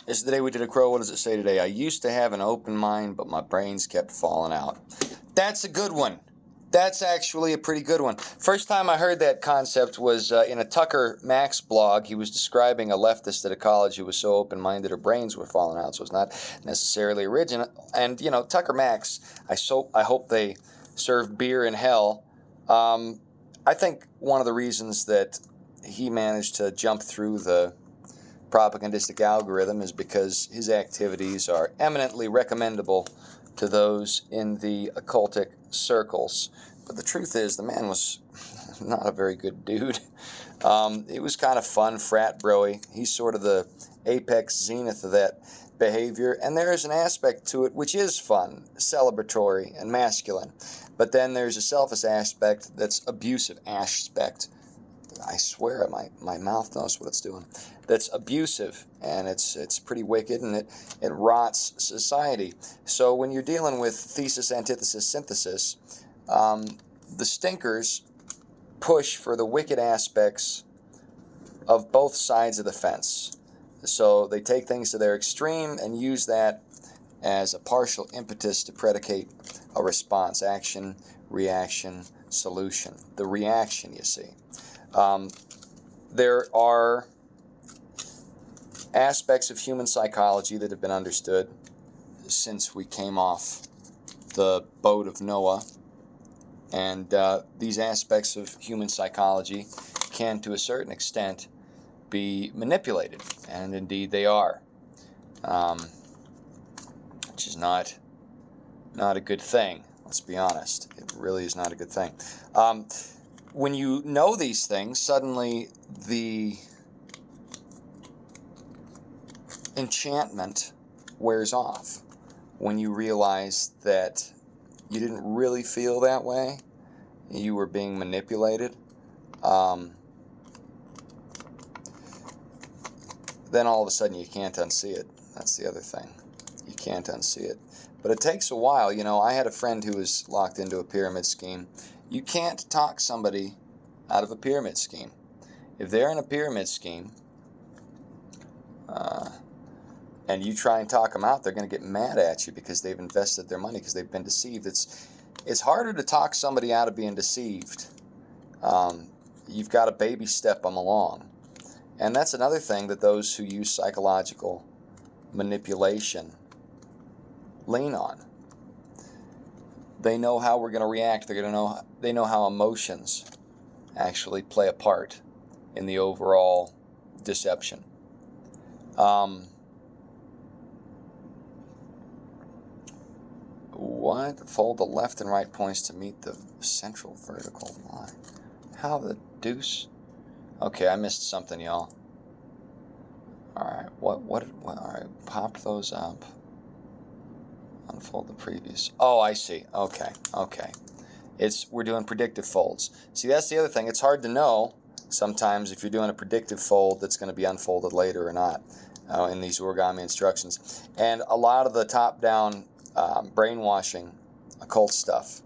Is the day we did a crow. What does it say today? I used to have an open mind, but my brains kept falling out. That's a good one. That's actually a pretty good one. First time I heard that concept was in a Tucker Max blog. He was describing a leftist at a college who was so open-minded her brains were falling out, so it's not necessarily original. And, you know, Tucker Max, I hope they serve beer in hell. I think one of the reasons that he managed to jump through the propagandistic algorithm is because his activities are eminently recommendable to those in the occultic circles. But the truth is, the man was not a very good dude. It was kind of fun, frat bro-y. He's sort of the apex zenith of that behavior, and there is an aspect to it which is fun, celebratory, and masculine. But then there's a selfish aspect that's abusive aspect. I swear my mouth knows what it's doing. That's abusive, and it's pretty wicked, and it rots society. So when you're dealing with thesis, antithesis, synthesis, the stinkers push for the wicked aspects of both sides of the fence. So they take things to their extreme and use that as a partial impetus to predicate a response, action, reaction, solution. The reaction, you see. There are aspects of human psychology that have been understood since we came off the boat of Noah, and these aspects of human psychology can, to a certain extent, be manipulated, and indeed they are, which is not a good thing. Let's be honest. It really is not a good thing. When you know these things, suddenly the enchantment wears off when you realize that you didn't really feel that way. You were being manipulated. Then all of a sudden you can't unsee it. That's the other thing. You can't unsee it. But it takes a while. You know, I had a friend who was locked into a pyramid scheme. You can't talk somebody out of a pyramid scheme. If they're in a pyramid scheme and you try and talk them out, they're going to get mad at you because they've invested their money, because they've been deceived. It's harder to talk somebody out of being deceived. You've got to baby step them along. And that's another thing that those who use psychological manipulation lean on. They know how we're going to react. They know how emotions actually play a part in the overall deception. What? Fold the left and right points to meet the central vertical line. How the deuce? Okay, I missed something, y'all. Alright, what, alright, pop those up. Unfold the previous. Oh, I see. Okay. We're doing predictive folds. See, that's the other thing. It's hard to know sometimes if you're doing a predictive fold that's going to be unfolded later or not in these origami instructions. And a lot of the top-down brainwashing occult stuff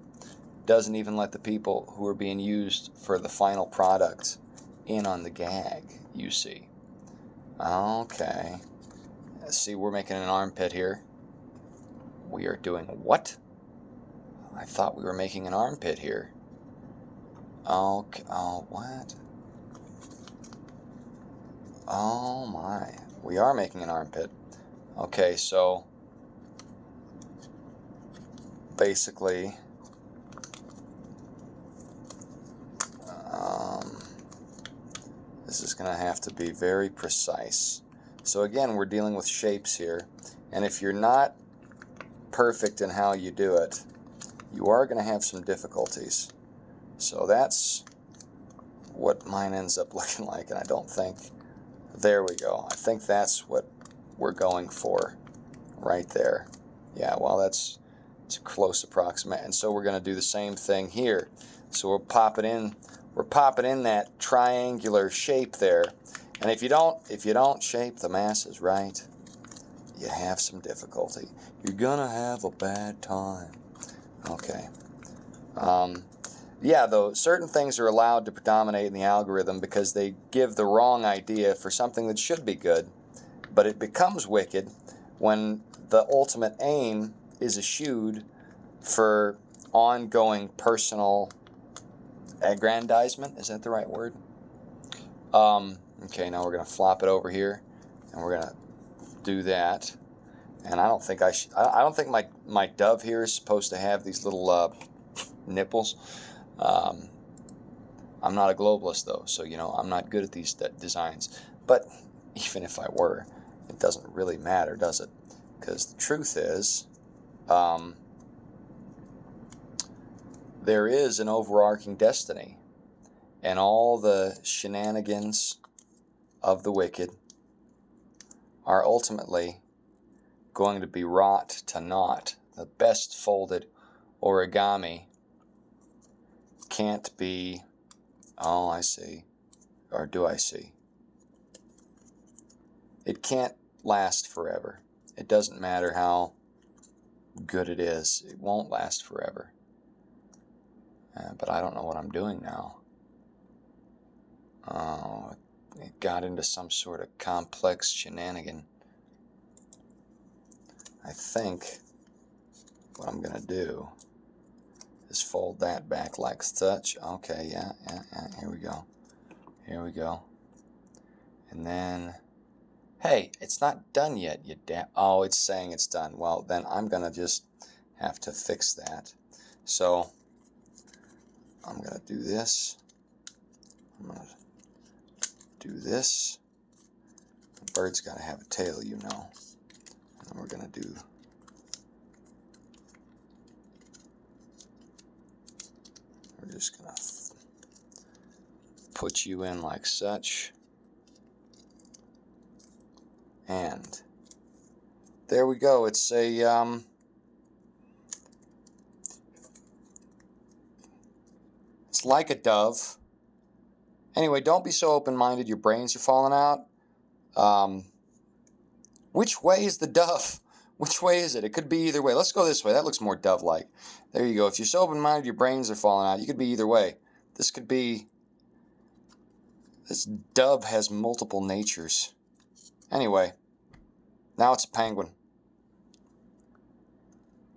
doesn't even let the people who are being used for the final product in on the gag, you see. Okay. See, we're making an armpit here. We are doing what? I thought we were making an armpit here. Okay. Oh, what? Oh, my. We are making an armpit. Okay, so basically, this is going to have to be very precise. So again, we're dealing with shapes here. And if you're not perfect in how you do it, you are going to have some difficulties. So that's what mine ends up looking like, and I don't think... There we go. I think that's what we're going for right there. Yeah, well, it's a close approximate. And so we're going to do the same thing here. So we're popping in that triangular shape there. And if you don't shape the masses right, you have some difficulty. You're gonna have a bad time. Okay. Yeah, though, certain things are allowed to predominate in the algorithm because they give the wrong idea for something that should be good, But it becomes wicked when the ultimate aim is eschewed for ongoing personal aggrandizement. Is that the right word? Okay, now we're going to flop it over here, and we're going to do that. And I don't think I don't think my dove here is supposed to have these little nipples. I'm not a globalist though, so you know I'm not good at these designs. But even if I were, it doesn't really matter, does it? Because the truth is, there is an overarching destiny, and all the shenanigans of the wicked are ultimately going to be wrought to naught. The best folded origami can't be, oh, I see, or do I see? It can't last forever. It doesn't matter how good it is. It won't last forever. But I don't know what I'm doing now. Oh, it got into some sort of complex shenanigan. I think what I'm going to do is fold that back like such. Okay, yeah, here we go. Here we go. And then, hey, it's not done yet, you damn... Oh, it's saying it's done. Well, then I'm going to just have to fix that. So, I'm going to do this. I'm going to do this. The bird's got to have a tail, you know. And we're going to do... We're just going to put you in like such. And there we go. It's a... it's like a dove. Anyway, don't be so open-minded. Your brains are falling out. Which way is the dove? Which way is it? It could be either way. Let's go this way. That looks more dove-like. There you go. If you're so open-minded, your brains are falling out. You could be either way. This could be... This dove has multiple natures. Anyway, now it's a penguin.